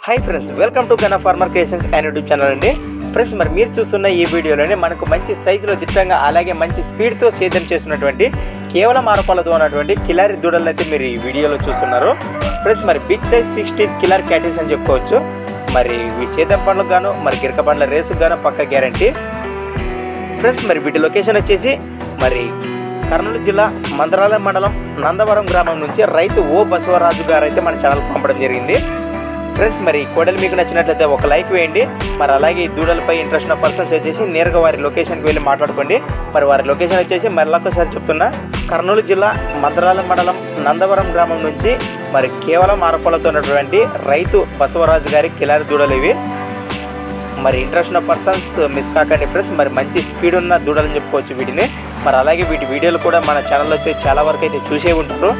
Hi friends, welcome to Gana farmer creations and YouTube channel అండి. Friends, మరి మీరు చూస్తున్న ఈ వీడియోలోనే మనకు మంచి సైజులో దిట్టంగా అలాగే మంచి స్పీడ్తో సేద్యం చేస్తున్నటువంటి కేవలం ఆరపాలతో ఉన్నటువంటి కిలారి దూడలను అయితే మీరు ఈ వీడియోలో చూస్తున్నారు. ఫ్రెండ్స్, మరి బిగ్ సైజ్ 16 కిలార్ క్యాటిల్స్ అని చెప్పుకోవచ్చు. మరి ఈ సేద్యం పనులకు గాను మరి గిరక బండ్ల రేసుకు గాను పక్క గ్యారంటీ. ఫ్రెండ్స్, మరి వీటి లొకేషన్ వచ్చేసి మరి కర్నూలు జిల్లా మంత్రాలయం మండలం నందవరం గ్రామం నుంచి రైతు ఓ బసవరాజు గారు అయితే మన ఛానల్కి పంపడం జరిగింది. ఫ్రెండ్స్, మరి కోడలు మీకు నచ్చినట్లయితే ఒక లైక్ వేయండి. మరి అలాగే ఈ దూడలపై ఇంట్రెస్ట్ ఉన్న పర్సన్స్ వచ్చేసి నేరుగా వారి లొకేషన్కి వెళ్ళి మాట్లాడుకోండి. మరి వారి లొకేషన్ వచ్చేసి మరొకసారి చెప్తున్నా, కర్నూలు జిల్లా మంత్రాలయం మండలం నందవరం గ్రామం నుంచి మరి కేవలం ఆరపలతో ఉన్నటువంటి రైతు బసవరాజు గారి కిలారి దూడలు ఇవి. మరి ఇంట్రెస్ట్ ఉన్న పర్సన్స్ మిస్ కాకండి ఫ్రెండ్స్. మరి మంచి స్పీడ్ ఉన్న దూడలని చెప్పుకోవచ్చు వీటిని. మరి అలాగే వీటి వీడియోలు కూడా మన ఛానల్లో అయితే చాలా వరకు అయితే చూసే ఉంటారు.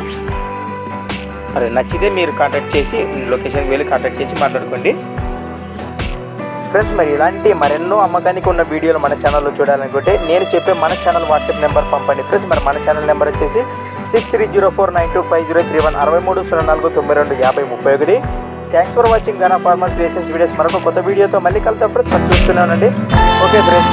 మరి నచ్చితే మీరు కాంటాక్ట్ చేసి లొకేషన్కి వెళ్ళి కాంటాక్ట్ చేసి మాట్లాడుకోండి. ఫ్రెండ్స్, మరి ఇలాంటి మరెన్నో అమ్మకానికి ఉన్న వీడియోలు మన ఛానల్లో చూడాలనుకుంటే నేను చెప్పే మన ఛానల్ వాట్సాప్ నెంబర్ పంపండి ఫ్రెండ్స్. మరి మన ఛానల్ నెంబర్ వచ్చేసి 6304925031 6304925032 thanks for watching Gana farmer creations videos. మరొక కొత్త వీడియోతో మళ్ళీ కలుద్దాం ఫ్రెండ్స్. మనం చూస్తున్నానండి. Okay friends.